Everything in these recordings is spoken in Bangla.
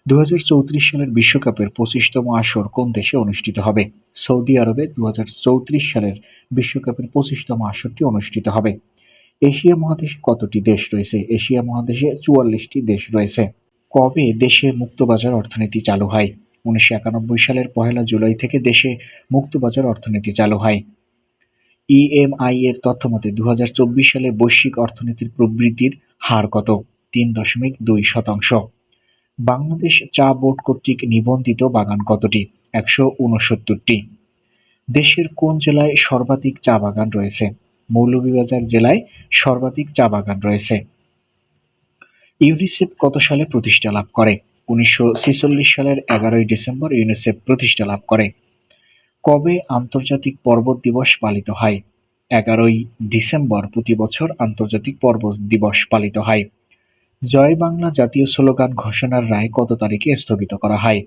2034 সালের বিশ্বকাপের 25তম আসর কোন দেশে অনুষ্ঠিত হবে? সৌদি আরবে 2034 সালের বিশ্বকাপের 25তম আসরটি অনুষ্ঠিত হবে। এশিয়া মহাদেশে কতটি দেশ রয়েছে? এশিয়া মহাদেশে 44টি দেশ রয়েছে। কবে দেশে মুক্তবাজার অর্থনীতি চালু হয়? 1991 সালের 1 জুলাই থেকে দেশে মুক্তবাজার অর্থনীতি চালু হয়। ইএমআই এর তথ্যমতে 2024 সালে বৈশ্বিক অর্থনীতির প্রবৃদ্ধির হার কত? 3.2%। বাংলাদেশ চা বোর্ড কর্তৃক নিবন্ধিত বাগান কতটি? 169টি। দেশের কোন জেলায় সর্বাধিক চা বাগান রয়েছে? মৌলভীবাজার জেলায় সর্বাধিক চা বাগান রয়েছে। ইউনিসেফ কত সালে প্রতিষ্ঠা লাভ করে? 1946 সালের 11 ডিসেম্বর ইউনিসেফ প্রতিষ্ঠা লাভ করে। কবে আন্তর্জাতিক পর্বত দিবস পালিত হয়? 11 ডিসেম্বর প্রতি বছর আন্তর্জাতিক পর্বত দিবস পালিত হয়। জয় বাংলা জাতীয় স্লোগান ঘোষণার রায় কত তারিখে স্থগিত করা হয়?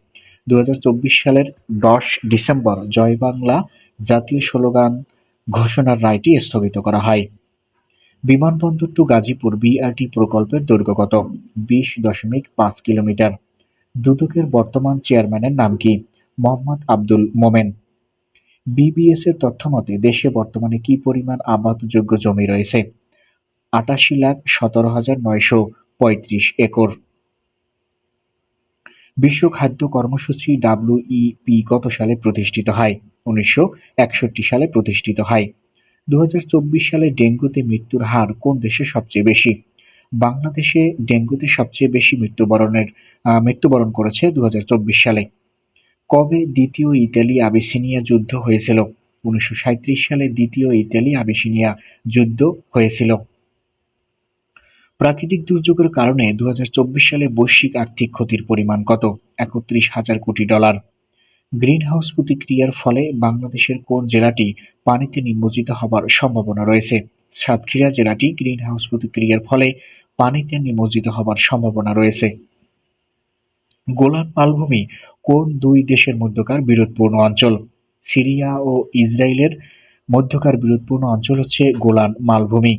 2024 সালের 10 ডিসেম্বর জয় বাংলা জাতীয় স্লোগান ঘোষণার রায়টি স্থগিত করা হয়। বিমানবন্দর টু গাজীপুর বিআরটি প্রকল্পের দৈর্ঘ্য কত? 20.5 কিলোমিটার। দুদকের বর্তমান চেয়ারম্যানের নাম কি? মোহাম্মদ আব্দুল মোমেন। বিবিএস এর তথ্যমতে দেশে বর্তমানে কি পরিমাণ আবাদযোগ্য জমি রয়েছে? 88,17,935 একর। বিশ্ব খাদ্য কর্মসূচি ডাব্লিউইপি কত সালে প্রতিষ্ঠিত হয়? 1961 সালে প্রতিষ্ঠিত হয়। 2024 সালে ডেঙ্গুতে মৃত্যুর হার কোন দেশে সবচেয়ে বেশি? বাংলাদেশে ডেঙ্গুতে সবচেয়ে বেশি মৃত্যুবরণ করেছে 2024 সালে। কবে দ্বিতীয় ইতালি আবিসিনিয়া যুদ্ধ হয়েছিল? 1937 সালে দ্বিতীয় ইতালি আবিসিনিয়া যুদ্ধ হয়েছিল। প্রাকৃতিক দুর্যোগের কারণে 2024 সালে বৈশ্বিক আর্থিক ক্ষতির পরিমাণ কত? 31,000 কোটি ডলার। গ্রিনহাউস প্রতিক্রিয়ার ফলে বাংলাদেশের কোন জেলাটি পানিতে নিমজ্জিত হবার সম্ভাবনা রয়েছে? সাতক্ষীরা জেলাটি গ্রিনহাউস প্রতিক্রিয়ার ফলে পানিতে নিমজ্জিত হবার সম্ভাবনা রয়েছে। গোলান মালভূমি কোন দুই দেশের মধ্যকার বিরোধপূর্ণ অঞ্চল? সিরিয়া ও ইসরায়েলের মধ্যকার বিরোধপূর্ণ অঞ্চল হচ্ছে গোলান মালভূমি।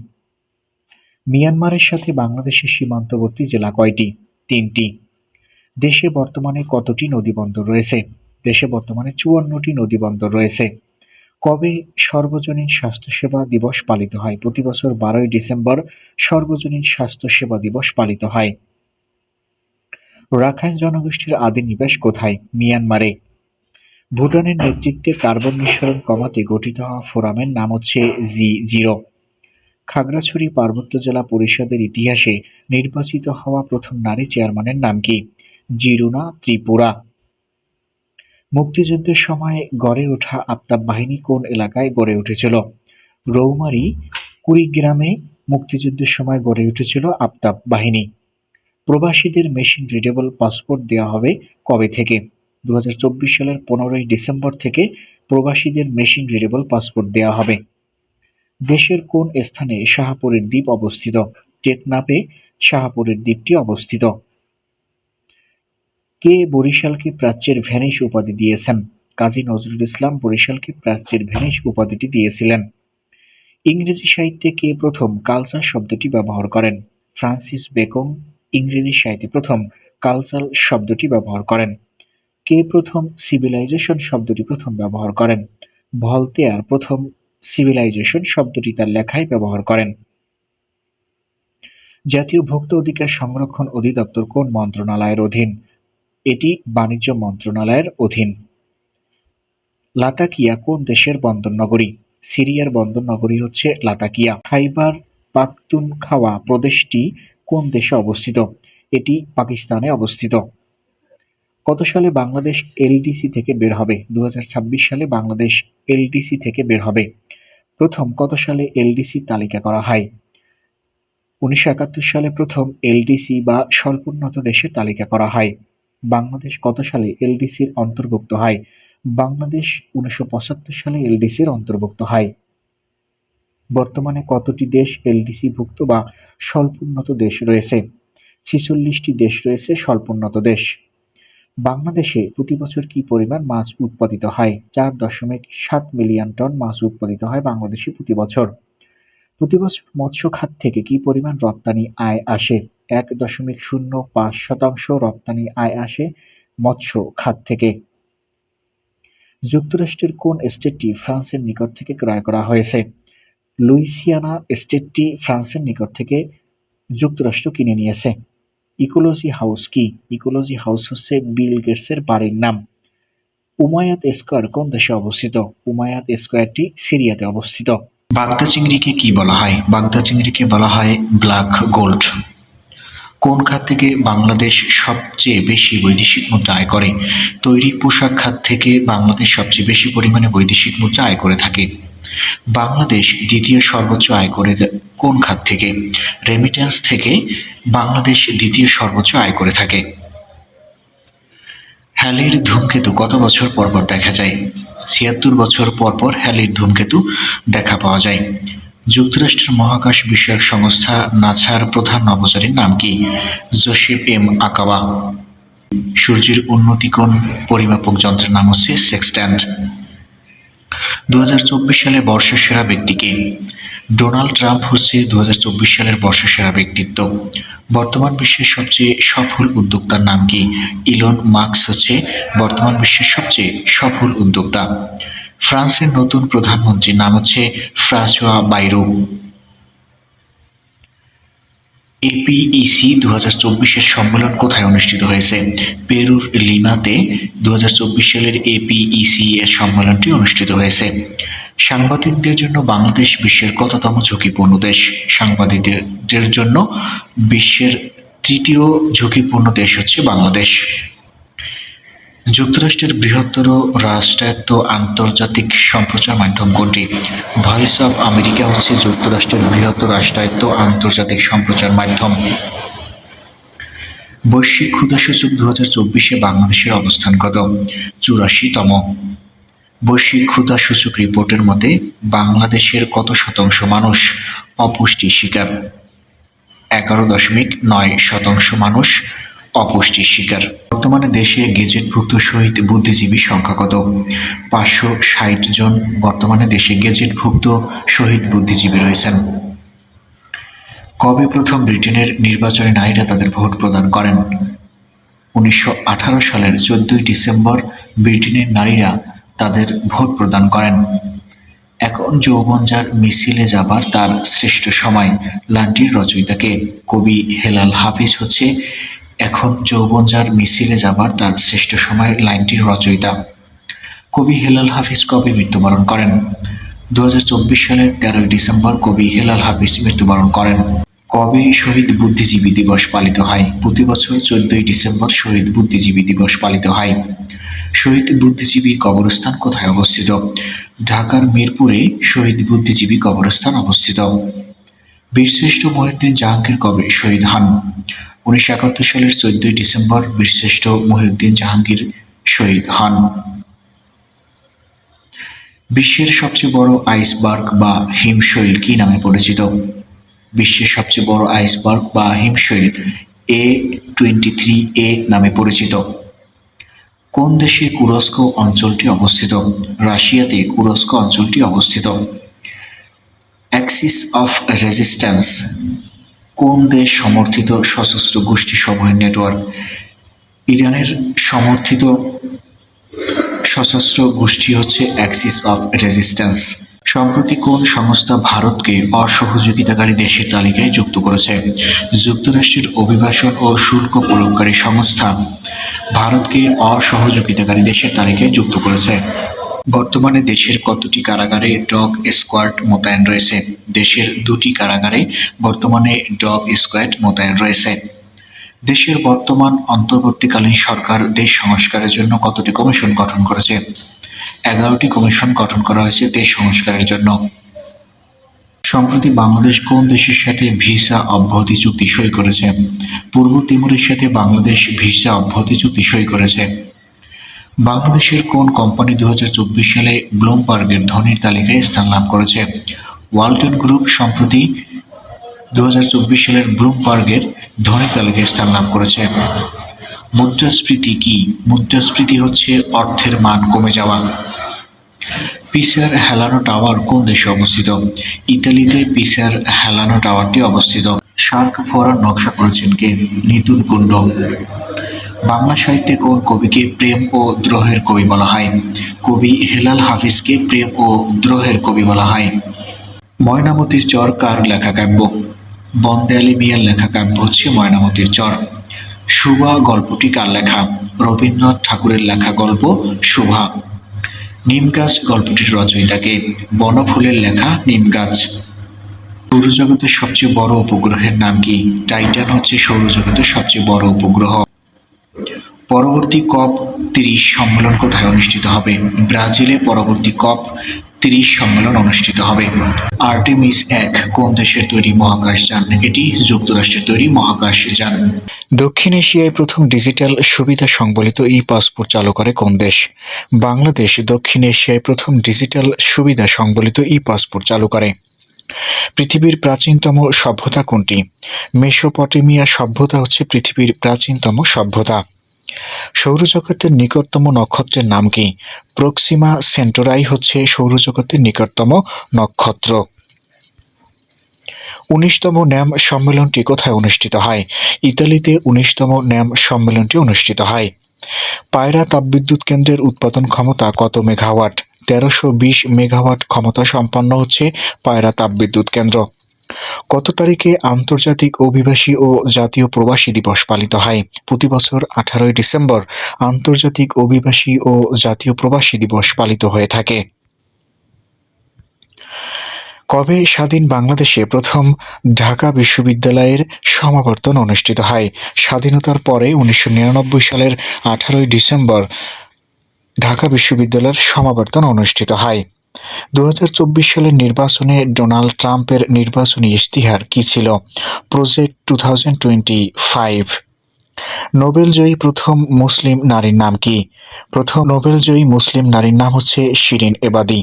মিয়ানমারের সাথে বাংলাদেশের সীমান্তবর্তী জেলা কয়টি? 3টি। দেশে বর্তমানে কতটি নদীবন্দর রয়েছে? দেশে বর্তমানে 54টি নদীবন্দর রয়েছে। কবে সর্বজনীন স্বাস্থ্যসেবা দিবস পালিত হয়? প্রতি বছর 12 ডিসেম্বর সর্বজনীন স্বাস্থ্যসেবা দিবস পালিত হয়। রাখাইন জনগোষ্ঠীর আদি নিবাস কোথায়? মিয়ানমারে। ভুটানের নেতৃত্বে কার্বন নিঃসরণ কমাতে গঠিত হওয়া ফোরামের নাম হচ্ছে জি0। খাগড়াছড়ি পার্বত্য জেলা পরিষদের ইতিহাসে নির্বাচিত হওয়া প্রথম নারী চেয়ারম্যানের নাম কি? জিরুনা ত্রিপুরা। মুক্তিযুদ্ধের সময় গড়ে ওঠা আফতাব বাহিনী কোন এলাকায় গড়ে উঠেছিল? রৌমারী কুড়িগ্রামে মুক্তিযুদ্ধের সময় গড়ে উঠেছিল আফতাব বাহিনী। প্রবাসীদের মেশিন রিডেবল পাসপোর্ট দেওয়া হবে কবে থেকে? 2024 সালের 15 ডিসেম্বর থেকে প্রবাসীদের মেশিন রিডেবল পাসপোর্ট দেওয়া হবে। দেশের কোন স্থানে শাহপুরের দ্বীপ অবস্থিত? টেকনাফে শাহপুরের দ্বীপটি অবস্থিত। কে বরিশালকে প্রাচ্যের ভেনিস উপাধি দিয়েছেন? কাজী নজরুল ইসলাম বরিশালকে প্রাচ্যের ভেনিস উপাধিটি দিয়েছিলেন। ইংরেজি সাহিত্যে কে প্রথম কালচার শব্দটি ব্যবহার করেন? ফ্রান্সিস বেকন ইংরেজি সাহিত্যে প্রথম কালচার শব্দটি ব্যবহার করেন। কে প্রথম সিভিলাইজেশন শব্দটি প্রথম ব্যবহার করেন? ভলতেয়ার প্রথম সিভিলাইজেশন শব্দটি তার লেখায় ব্যবহার করেন। জাতীয় ভোক্তা অধিকার সংরক্ষণ অধিদপ্তর কোন মন্ত্রণালয়ের অধীন? এটি বাণিজ্য মন্ত্রণালয়ের অধীন। লাতাকিয়া কোন দেশের বন্দরনগরী? সিরিয়ার বন্দরনগরী হচ্ছে লাতাকিয়া। খাইবার পাখতুনখাওয়া প্রদেশটি কোন দেশে অবস্থিত? এটি পাকিস্তানে অবস্থিত। কত সালে বাংলাদেশ এলডিসি থেকে বের হবে? 2026 সালে বাংলাদেশ এলডিসি থেকে বের হবে। প্রথম কত সালে এলডিসির তালিকা করা হয়? 1971 সালে প্রথম এলডিসি বা স্বল্পোন্নত দেশের তালিকা করা হয়। বাংলাদেশ কত সালে এলডিসির অন্তর্ভুক্ত হয়? বাংলাদেশ 1975 সালে এলডিসির অন্তর্ভুক্ত হয়। বর্তমানে কতটি দেশ এলডিসি ভুক্ত বা স্বল্পোন্নত দেশ রয়েছে? 46টি দেশ রয়েছে স্বল্পোন্নত দেশ। বাংলাদেশে প্রতি বছর কি পরিমাণ মাছ উৎপাদিত হয়? 4.7 মিলিয়ন টন মাছ উৎপাদিত হয় বাংলাদেশে প্রতি বছর। প্রতি বছর মৎস্য খাত থেকে কি পরিমাণ রপ্তানি আয় আসে? 1.05% রপ্তানি আয় আসে মৎস্য খাত থেকে। যুক্তরাষ্ট্রের কোন স্টেটটি ফ্রান্সের নিকট থেকে ক্রয় করা হয়েছে? লুইসিয়ানা স্টেটটি ফ্রান্সের নিকট থেকে যুক্তরাষ্ট্র কিনে নিয়েছে। ইকোলজি হাউস কি? ইকোলজি হাউস হচ্ছে বিল গেটসের বাড়ির নাম। উমায়াত স্কোয়ার কোন দেশে অবস্থিত? উমায়াত স্কোয়ারটি সিরিয়াতে অবস্থিত। বাগদা চিংড়িকে কি বলা হয়? বাগদা চিংড়িকে বলা হয় ব্ল্যাক গোল্ড। কোন খাত থেকে বাংলাদেশ সবচেয়ে বেশি বৈদেশিক মুদ্রা আয় করে? তৈরি পোশাক খাত থেকে বাংলাদেশ সবচেয়ে বেশি পরিমাণে বৈদেশিক মুদ্রা আয় করে থাকে। বাংলাদেশ দ্বিতীয় সর্বোচ্চ আয় করে কোন খাত থেকে? রেমিটেন্স থেকে বাংলাদেশ দ্বিতীয় সর্বোচ্চ আয় করে থাকে। হ্যালির ধূমকেতু কত বছর পর পর দেখা যায়? ৭৬ বছর পর পর হ্যালির ধূমকেতু দেখা পাওয়া যায়। যুক্তরাষ্ট্রের মহাকাশ বিষয়ক সংস্থা নাসার প্রধান নভোচারীর নাম কি? Joseph M Acaba. সূর্যের উন্নতিকোণ পরিমাপক যন্ত্রের নাম হচ্ছে সেক্সট্যান্ট। ২০২৪ সালে বর্ষসেরা ব্যক্তি কে? ডোনাল্ড ট্রাম্প হচ্ছে ২০২৪ সালের বর্ষসেরা ব্যক্তিত্ব। বর্তমান বিশ্বের সবচেয়ে সফল উদ্যোক্তার নাম কি? ইলন মাস্ক হচ্ছে বর্তমান বিশ্বের সবচেয়ে সফল উদ্যোক্তা। ফ্রান্সের নতুন প্রধানমন্ত্রীর নাম হচ্ছে ফ্রাঁসোয়া বাইরো। এপিইসি ২০২৪-এর সম্মেলন কোথায় অনুষ্ঠিত হয়েছে? পেরুর লিমাতে ২০২৪ সালের এপিইসি এর সম্মেলনটি অনুষ্ঠিত হয়েছে। সাংবাদিকদের জন্য বাংলাদেশ বিশ্বের কততম ঝুঁকিপূর্ণ দেশ? সাংবাদিকদের জন্য বিশ্বের তৃতীয় ঝুঁকিপূর্ণ দেশ হচ্ছে বাংলাদেশ। যুক্তরাষ্ট্রের বৃহত্তর রাষ্ট্রায়ত্ত আন্তর্জাতিক সম্প্রচার মাধ্যম কোনটি? ভয়েস অব আমেরিকা হচ্ছে যুক্তরাষ্ট্রের বৃহত্তর রাষ্ট্রায়ত্ত আন্তর্জাতিক সম্প্রচার মাধ্যম। বৈশ্বিক ক্ষুধাসূচক ২০২৪-এ বাংলাদেশের অবস্থান কত? ৮৪তম। বৈশ্বিক ক্ষুধাসূচক রিপোর্টের মতে বাংলাদেশের কত শতাংশ মানুষ অপুষ্টির শিকার? ১১.৯% মানুষ অপুষ্টির শিকার। বর্তমানে দেশে গেজেটভুক্ত শহীদ বুদ্ধিজীবী সংখ্যা কত? ৫৬০ জন বর্তমানে দেশে গেজেটভুক্ত শহীদ বুদ্ধিজীবী রয়েছেন। কবে প্রথম ব্রিটেনের নির্বাচনে নারীরা তাদের ভোট প্রদান করেন? ১৯১৮ সালের ১৪ ডিসেম্বর ব্রিটেনের নারীরা তাদের ভোট প্রদান করেন। এখন যৌবন যার মিছিলে যাবার তার শ্রেষ্ঠ সময় লাইনটির রচয়িতা কে? কবি হেলাল হাফিজ হচ্ছে এখন যৌবন যার মিছিলে যাবার তার শ্রেষ্ঠ সময় লাইনটির রচয়িতা। কবি হেলাল হাফিজ কবে মৃত্যুবরণ করেন? ২০২৪ সালের ১৩ ডিসেম্বর কবি হেলাল হাফিজ মৃত্যুবরণ করেন। কবে শহীদ বুদ্ধিজীবী দিবস পালিত হয়? প্রতি বছর ১৪ ডিসেম্বর শহীদ বুদ্ধিজীবী দিবস পালিত হয়। শহীদ বুদ্ধিজীবী কবরস্থান কোথায় অবস্থিত? ঢাকার মিরপুরে শহীদ বুদ্ধিজীবী কবরস্থান অবস্থিত। বীরশ্রেষ্ঠ মহিউদ্দিন জাহাঙ্গীর কবে শহীদ হন? ১৯৭১ সালের ১৪ ডিসেম্বর বীরশ্রেষ্ঠ মহিউদ্দিন জাহাঙ্গীর শহীদ হন। বিশ্বের সবচেয়ে বড় আইসবার্গ বা হিমশৈল কি নামে পরিচিত? বিশ্বের সবচেয়ে বড় আইসবার্গ বা হিমশৈল A23A নামে পরিচিত। কোন দেশে কুরস্ক অঞ্চলটি অবস্থিত? রাশিয়াতে কুরস্ক অঞ্চলটি অবস্থিত। অ্যাক্সিস অফ রেজিস্ট্যান্স কোন দেশ সমর্থিত সশস্ত্র গোষ্ঠী সমূহের নেটওয়ার্ক? ইরানের সমর্থিত সশস্ত্র গোষ্ঠী হচ্ছে অ্যাক্সিস অফ রেজিস্ট্যান্স। সম্প্রতি কোন সংস্থা ভারতকে অসহযোগিতাকারী দেশের তালিকায় যুক্ত করেছে? যুক্তরাষ্ট্রের অভিবাসন ও শুল্ক প্রয়োগকারী সংস্থা ভারতকে অসহযোগিতাকারী দেশের তালিকায় যুক্ত করেছে। বর্তমানে দেশের কতটি কারাগারে ডগ স্কোয়াড মোতায়েন রয়েছে? দেশের ২টি কারাগারে বর্তমানে ডগ স্কোয়াড মোতায়েন রয়েছে। দেশের বর্তমান অন্তর্বর্তীকালীন সরকার দেশ সংস্কারের জন্য কতটি কমিশন গঠন করেছে? ১১টি কমিশন গঠন করা হয়েছে দেশ সংস্কারের জন্য। সম্প্রতি বাংলাদেশ কোন দেশের সাথে ভিসা অব্যাহতি চুক্তি সই করেছে? পূর্ব তিমুরের সাথে বাংলাদেশ ভিসা অব্যাহতি চুক্তি সই করেছে। বাংলাদেশের কোন কোম্পানি ২০২৪ সালে ব্লুমবার্গের ধনীর তালিকায় স্থান লাভ করেছে? ওয়ালটন গ্রুপ সম্প্রতি ২০২৪ সালের ব্লুমবার্গের ধনীর তালিকায় স্থান লাভ করেছে। মুদ্রাস্ফীতি কি? মুদ্রাস্ফীতি হচ্ছে অর্থের মান কমে যাওয়া। পিসার হেলানো টাওয়ার কোন দেশে অবস্থিত? ইতালিতে পিসার হেলানো টাওয়ারটি অবস্থিত। শার্ক ফোয়ারার নকশা করেছেন কে? নিতুন কুণ্ড। বাংলা সাহিত্যে কোন কবিকে প্রেম ও দ্রোহের কবি বলা হয়? কবি হেলাল হাফিজকে প্রেম ও দ্রোহের কবি বলা হয়। ময়নামতির চর কার লেখা কাব্য? বন্দে আলী মিয়ার লেখা কাব্য হচ্ছে ময়নামতির চর। সুভা গল্পটি কার লেখা? রবীন্দ্রনাথ ঠাকুরের লেখা গল্প সুভা। নিম গাছ গল্পটির রচয়িতাকে? বনফুলের লেখা নিম গাছ। সৌরজগতের সবচেয়ে বড় উপগ্রহের নাম কি? টাইটান হচ্ছে সৌরজগতের সবচেয়ে বড় উপগ্রহ। পরবর্তী COP30 সম্মেলন কোথায় অনুষ্ঠিত হবে? ব্রাজিলে পরবর্তী COP30 সম্মেলন অনুষ্ঠিত হবে। আর্টেমিস 1 কোন দেশের তৈরি মহাকাশযান? এটি যুক্তরাষ্ট্রের তৈরি মহাকাশযান। দক্ষিণ এশিয়ায় প্রথম ডিজিটাল সুবিধা সংবলিত পাসপোর্ট চালু করে কোন দেশ? বাংলাদেশ দক্ষিণ এশিয়ায় প্রথম ডিজিটাল সুবিধা সংবলিত পাসপোর্ট চালু করে। পৃথিবীর প্রাচীনতম সভ্যতা কোনটি? মেসোপটেমিয়া সভ্যতা হচ্ছে পৃথিবীর প্রাচীনতম সভ্যতা। সৌরজগতের নিকটতম নক্ষত্রের নাম কি? প্রক্সিমা সেন্টোরাই হচ্ছে সৌরজগতের নিকটতম নক্ষত্র। 19তম ন্যাম সম্মেলনটি কোথায় অনুষ্ঠিত হয়? ইতালিতে 19তম ন্যাম সম্মেলনটি অনুষ্ঠিত হয়। পায়রা তাপবিদ্যুৎ কেন্দ্রের উৎপাদন ক্ষমতা কত মেগাওয়াট? 1320 মেগাওয়াট ক্ষমতা সম্পন্ন হচ্ছে পায়রা তাপবিদ্যুৎ কেন্দ্র। কত তারিখে আন্তর্জাতিক অভিবাসী ও জাতীয় প্রবাসী দিবস পালিত হয়? প্রতি বছর 18 ডিসেম্বর আন্তর্জাতিক অভিবাসী ও জাতীয় প্রবাসী দিবস পালিত হয়ে থাকে। কবে স্বাধীন বাংলাদেশে প্রথম ঢাকা বিশ্ববিদ্যালয়ের সমাবর্তন অনুষ্ঠিত হয়? স্বাধীনতার পরে 1999 সালের 18 ডিসেম্বর ঢাকা বিশ্ববিদ্যালয়ের সমাবর্তন অনুষ্ঠিত হয়। 2024 সালের নির্বাচনে ডোনাল্ড ট্রাম্পের নির্বাচনী ইশতেহার কি ছিল? প্রজেক্ট 2025। নোবেলজয়ী প্রথম মুসলিম নারীর নাম কি? প্রথম নোবেলজয়ী মুসলিম নারীর নাম হচ্ছে শিরিন এবাদি।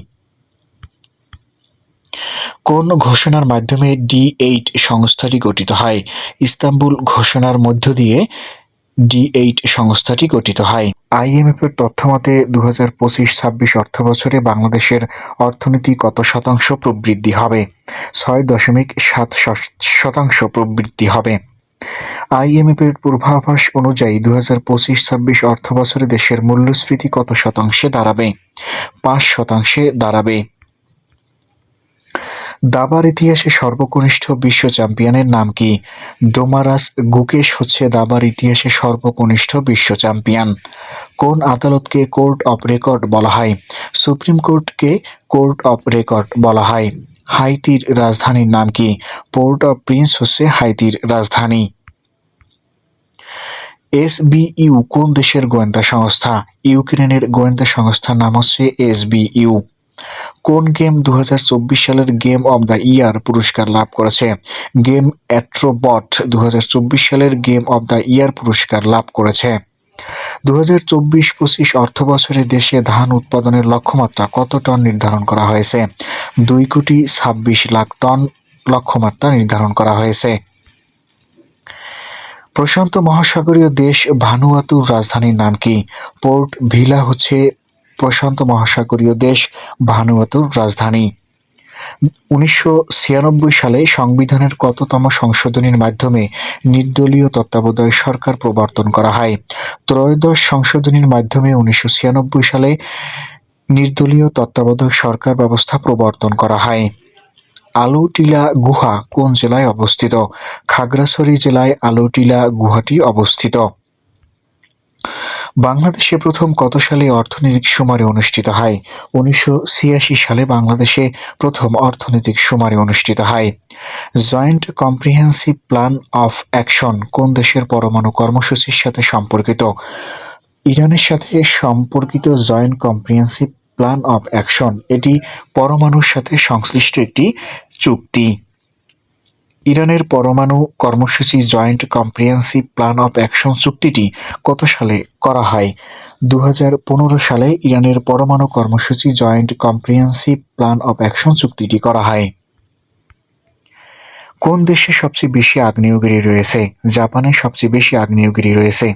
কোন ঘোষণার মাধ্যমে D8 সংস্থাটি গঠিত হয়? ইস্তাম্বুল ঘোষণার মধ্য দিয়ে D8 সংস্থাটি গঠিত হয়। IMF এর তথ্যমতে 2025-26 অর্থবছরে বাংলাদেশের অর্থনীতি কত শতাংশ প্রবৃদ্ধি হবে? 6.7% প্রবৃদ্ধি হবে। IMF এর পূর্বাভাস অনুযায়ী 2025-26 অর্থবছরে দেশের মূল্যস্ফীতি কত শতাংশে দাঁড়াবে? 5% দাঁড়াবে। দাবার ইতিহাসে সর্বকনিষ্ঠ বিশ্ব চ্যাম্পিয়নের নাম কি? ডোমারাস গুকেশ হচ্ছে দাবার ইতিহাসে সর্বকনিষ্ঠ বিশ্ব চ্যাম্পিয়ন। কোন আদালতকে কোর্ট অফ রেকর্ড বলা হয়? সুপ্রিম কোর্টকে কোর্ট অফ রেকর্ড বলা হয়। হাইতির রাজধানীর নাম কি? পোর্ট অফ প্রিন্স হচ্ছে হাইতির রাজধানী। SBU কোন দেশের গোয়েন্দা সংস্থা? ইউক্রেনের গোয়েন্দা সংস্থার নাম হচ্ছে SBU। কোন গেম 2024 সালের গেম অব দ্য ইয়ার পুরস্কার লাভ করেছে? গেম অ্যাট্রোবট 2024 সালের গেম অব দ্য ইয়ার পুরস্কার লাভ করেছে। 2024-25 অর্থবছরে দেশে ধান উৎপাদনের লক্ষ্যমাত্রা কত টন নির্ধারণ করা হয়েছে? 2,26,00,000 টন লক্ষ্যমাত্রা নির্ধারণ করা হয়েছে। প্রশান্ত মহাসাগরীয় দেশ ভানুয়াতুর রাজধানীর নাম কি? পোর্ট ভিলা হচ্ছে প্রশান্ত মহাসাগরীয় দেশ ভানুয়াতুর রাজধানী। 1996 সালে সংবিধানের কততম সংশোধনীর মাধ্যমে নির্দলীয় তত্ত্বাবধায়ক সরকার প্রবর্তন করা হয়? ত্রয়োদশ সংশোধনীর মাধ্যমে 1996 সালে নির্দলীয় তত্ত্বাবধায়ক সরকার ব্যবস্থা প্রবর্তন করা হয়। আলুটিলা গুহা কোন জেলায় অবস্থিত? খাগড়াছড়ি জেলায় আলুটিলা গুহাটি অবস্থিত। বাংলাদেশে প্রথম কত সালে অর্থনৈতিক শুমারি অনুষ্ঠিত হয়? 1986 সালে বাংলাদেশে প্রথম অর্থনৈতিক শুমারি অনুষ্ঠিত হয়। Joint comprehensive plan of action কোন দেশের পরমাণু কর্মসূচির সাথে সম্পর্কিত? ইরানের সাথে সম্পর্কিত joint comprehensive plan of action এটি পরমাণুর সাথে সংশ্লিষ্ট একটি চুক্তি। ইরানের পরমাণু কর্মসূচি joint comprehensive plan of action চুক্তিটি কত সালে করা হয়? 2015 সালে ইরানের পরমাণু কর্মসূচি joint comprehensive plan of action চুক্তিটি করা হয়। কোন দেশে সবচেয়ে বেশি আগ্নেয়গিরি রয়েছে? জাপানে সবচেয়ে বেশি আগ্নেয়গিরি রয়েছে।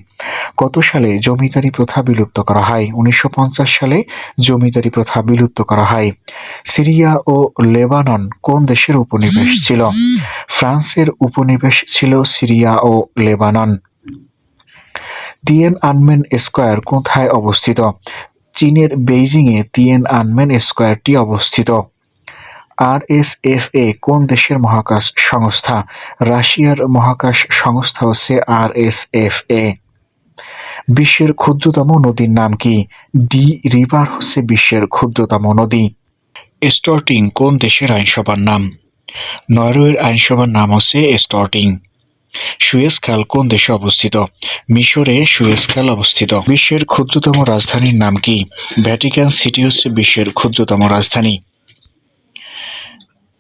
কত সালে জমিদারি প্রথা বিলুপ্ত করা হয়? 1950 সালে জমিদারি প্রথা বিলুপ্ত করা হয়। সিরিয়া ও লেবানন কোন দেশের উপনিবেশ ছিল? ফ্রান্সের উপনিবেশ ছিল সিরিয়া ও লেবানন। তিয়েনআনমেন স্কয়ার কোথায় অবস্থিত? চীনের বেইজিংয়ে তিয়েনআনমেন স্কয়ারটি অবস্থিত। আরএসএফএ কোন দেশের মহাকাশ সংস্থা? রাশিয়ার মহাকাশ সংস্থা হচ্ছে আরএসএফএ। বিশ্বের ক্ষুদ্রতম নদীর নাম কি? ডি রিভার হচ্ছে বিশ্বের ক্ষুদ্রতম নদী। স্টর্টিং কোন দেশের আইনসভার নাম? নরওয়ের আইনসভার নাম হচ্ছে স্টর্টিং। সুয়েজ খাল কোন দেশে অবস্থিত? মিশরে সুয়েজ খাল অবস্থিত। বিশ্বের ক্ষুদ্রতম রাজধানীর নাম কি? ভ্যাটিকান সিটি হচ্ছে বিশ্বের ক্ষুদ্রতম রাজধানী।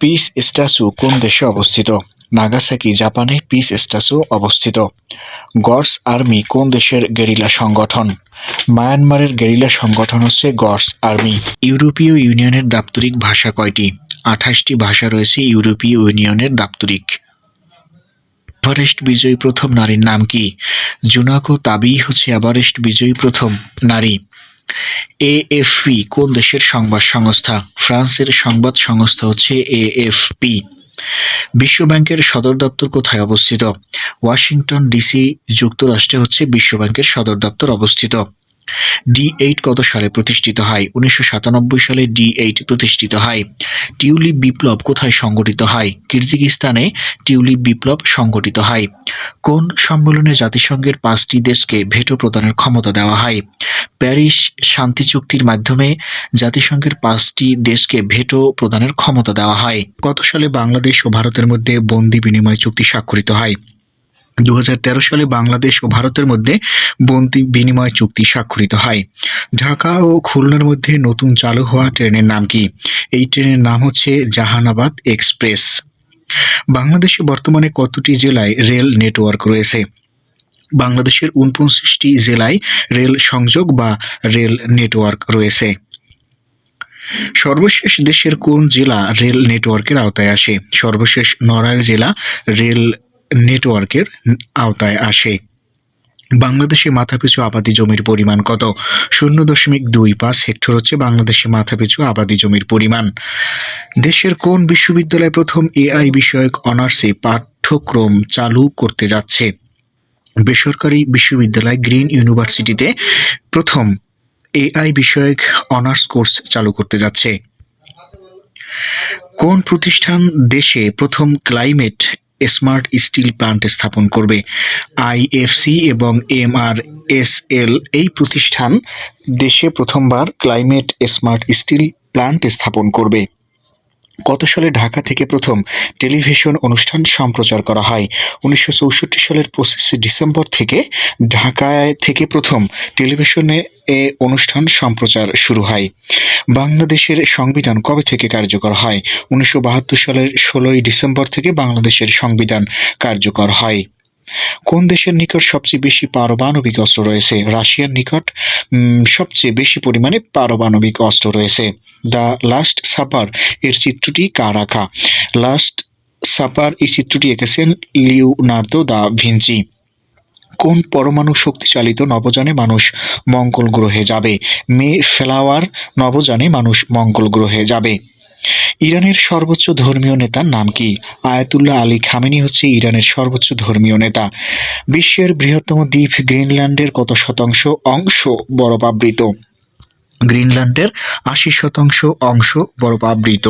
পিস স্ট্যাচু কোন দেশে অবস্থিত? নাগাসাকি জাপানে পিস স্ট্যাচু অবস্থিত। গডস আর্মি কোন দেশের গেরিলা সংগঠন? মায়ানমারের গেরিলা সংগঠন হচ্ছে গডস আর্মি। ইউরোপীয় ইউনিয়নের দাপ্তরিক ভাষা কয়টি? 28টি ভাষা রয়েছে ইউরোপীয় ইউনিয়নের দাপ্তরিক। এভারেস্ট বিজয়ী প্রথম নারীর নাম কি? জুনাকো তাবেই হচ্ছে এভারেস্ট বিজয়ী প্রথম নারী। এএফপি কোন দেশের সংবাদ সংস্থা? ফ্রান্সের সংবাদ সংস্থা হচ্ছে এএফপি। বিশ্বব্যাংকের সদর দপ্তর কোথায় অবস্থিত? ওয়াশিংটন ডিসি যুক্তরাষ্ট্রে হচ্ছে বিশ্বব্যাংকের সদর দপ্তর অবস্থিত। D8 কত সালে প্রতিষ্ঠিত হয়? 1997 সালে D8 প্রতিষ্ঠিত হয়। টিউলিপ বিপ্লব কোথায় সংঘটিত হয়? কিরজিজস্তানে টিউলিপ বিপ্লব সংঘটিত হয়। কোন সম্মেলনে জাতিসংঘের 5টি দেশকে ভেটো প্রদানের ক্ষমতা দেওয়া হয়? প্যারিস শান্তি চুক্তির মাধ্যমে জাতিসংঘের 5টি দেশকে ভেটো প্রদানের ক্ষমতা দেওয়া হয়। কত সালে বাংলাদেশ ও ভারতের মধ্যে বন্দি বিনিময় চুক্তি স্বাক্ষরিত হয়? 2013 সালে বাংলাদেশ ও ভারতের মধ্যে বন্দি বিনিময় চুক্তি স্বাক্ষরিত হয়। ঢাকা ও খুলনার মধ্যে নতুন চালু হওয়া ট্রেনের নাম কি? এই ট্রেনের নাম হচ্ছে জাহানাবাদ এক্সপ্রেস। বাংলাদেশে বর্তমানে কতটি জেলায় রেল নেটওয়ার্ক রয়েছে? বাংলাদেশের 49টি জেলায় রেল সংযোগ বা রেল নেটওয়ার্ক রয়েছে। সর্বশেষ দেশের কোন জেলা রেল নেটওয়ার্কের আওতায় আসে? সর্বশেষ নড়াইল জেলা রেল নেটওয়ার্কের আওতায় আসে। বাংলাদেশে মাথাপিছু আবাদি জমির পরিমাণ কত? 0.25 হেক্টর হচ্ছে বাংলাদেশে মাথাপিছু আবাদি জমির পরিমাণ। দেশের কোন বিশ্ববিদ্যালয় প্রথম এআই বিষয়ক অনার্সে পাঠ্যক্রম চালু করতে যাচ্ছে? বেসরকারি বিশ্ববিদ্যালয় গ্রিন ইউনিভার্সিটিতে প্রথম এআই বিষয়ক অনার্স কোর্স চালু করতে যাচ্ছে। কোন প্রতিষ্ঠান দেশে প্রথম ক্লাইমেট স্মার্ট স্টিল প্ল্যান্ট স্থাপন করবে? আইএফসি এবং এমআরএসএল এই প্রতিষ্ঠান দেশে প্রথমবার ক্লাইমেট স্মার্ট স্টিল প্ল্যান্ট স্থাপন করবে। কত সালে ঢাকা থেকে প্রথম টেলিভিশন অনুষ্ঠান সম্প্রচার করা হয়? 1964 সালের 25 ডিসেম্বর থেকে ঢাকায় থেকে প্রথম টেলিভিশনে অনুষ্ঠান সম্প্রচার শুরু হয়। বাংলাদেশের সংবিধান কবে থেকে কার্যকর হয়? 1972 সালের 16 ডিসেম্বর থেকে বাংলাদেশের সংবিধান কার্যকর হয়। কোন দেশের নিকট সবচেয়ে বেশি পারমাণবিক অস্ত্র রয়েছে? রাশিয়ার নিকট সবচেয়ে বেশি পরিমাণে পারমাণবিক অস্ত্র রয়েছে। দ্য লাস্ট সাপার এর চিত্রটি কার আঁকা? লাস্ট সাপার এই চিত্রটি এঁকেছেন লিওনার্দো দা ভিঞ্চি। কোন পরমাণু শক্তিচালিত নভোযানে মানুষ মঙ্গল গ্রহে যাবে? মে ফ্লাওয়ার নভোযানে মানুষ মঙ্গল গ্রহে যাবে। ইরানের সর্বোচ্চ ধর্মীয় নেতার নাম কি? আয়াতুল্লাহ আলী খামেনি হচ্ছে ইরানের সর্বোচ্চ ধর্মীয় নেতা। বিশ্বের বৃহত্তম দ্বীপ গ্রিনল্যান্ডের কত শতাংশ অংশ বরফাবৃত? গ্রিনল্যান্ডের 80% অংশ বরফাবৃত।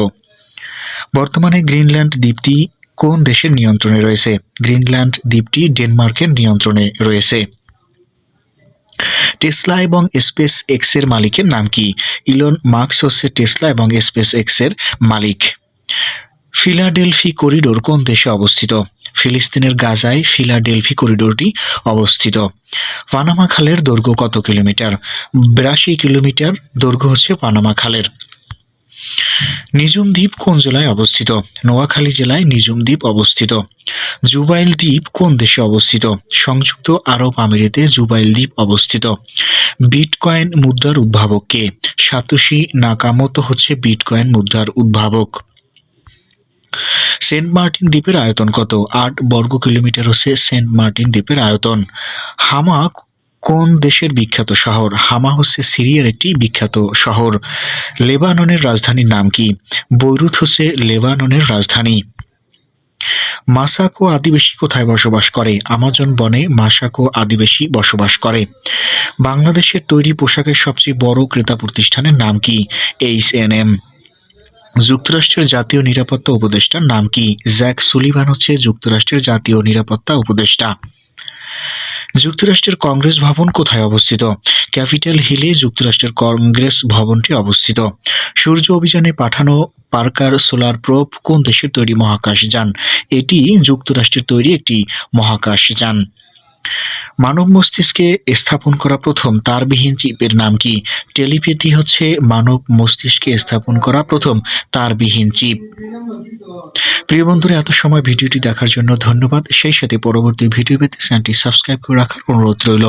বর্তমানে গ্রিনল্যান্ড দ্বীপটি কোন দেশের নিয়ন্ত্রণে রয়েছে? গ্রিনল্যান্ড দ্বীপটি ডেনমার্কের নিয়ন্ত্রণে রয়েছে। টেসলা এবং স্পেস এক্সের মালিকের নাম কি? ইলন মাস্ক হচ্ছে টেসলা এবং স্পেস এক্সের মালিক। ফিলাডেলফি করিডোর কোন দেশে অবস্থিত? ফিলিস্তিনের গাজায় ফিলাডেলফি করিডোরটি অবস্থিত। পানামা খালের দৈর্ঘ্য কত কিলোমিটার? 82 কিলোমিটার দৈর্ঘ্য হচ্ছে পানামা খালের। নিঝুম দ্বীপ কোন জেলায় অবস্থিত? নোয়াখালী জেলায় নিঝুম দ্বীপ অবস্থিত। জুবাইল দ্বীপ কোন দেশে অবস্থিত? সংযুক্ত আরব আমিরাতে জুবাইল দ্বীপ অবস্থিত। বিটকয়েন মুদ্রার উদ্ভাবক কে? সাতোশি নাকামোতো হচ্ছে বিটকয়েন মুদ্রার উদ্ভাবক। সেন্ট মার্টিন দ্বীপের আয়তন কত? 8 বর্গ কিলোমিটার হচ্ছে সেন্ট মার্টিন দ্বীপের আয়তন। হামা কোন দেশের বিখ্যাত শহর? হামা হচ্ছে সিরিয়ার একটি বিখ্যাত শহর। লেবাননের রাজধানীর নাম কি? বৈরুত হচ্ছে লেবাননের রাজধানী। মাসাকো আদিবাসী কোথায় বসবাস করে? আমাজন বনে মাসাকো আদিবাসী বসবাস করে। বাংলাদেশের তৈরি পোশাকের সবচেয়ে বড় ক্রেতা প্রতিষ্ঠানের নাম কি? H&M। যুক্তরাষ্ট্রের জাতীয় নিরাপত্তা উপদেষ্টার নাম কি? জ্যাক সুলিভান হচ্ছে যুক্তরাষ্ট্রের জাতীয় নিরাপত্তা উপদেষ্টা। যুক্তরাষ্ট্রের কংগ্রেস ভবন কোথায় অবস্থিত? ক্যাপিটাল হিলে যুক্তরাষ্ট্রের কংগ্রেস ভবনটি অবস্থিত। সূর্য অভিযানে পাঠানো পার্কার সোলার প্রোব কোন দেশের তৈরি মহাকাশযান? এটি যুক্তরাষ্ট্রের তৈরি একটি মহাকাশযান। মানব মস্তিষ্কে স্থাপন করা প্রথম তারবিহীন চিপের নাম কি? টেলিপ্যাথি হচ্ছে মানব মস্তিষ্কে স্থাপন করা প্রথম তারবিহীন চিপ। প্রিয় বন্ধুরা, এত সময় ভিডিওটি দেখার জন্য ধন্যবাদ। সেই সাথে পরবর্তী ভিডিও পেতে চ্যানেলটি সাবস্ক্রাইব করে রাখার অনুরোধ রইল।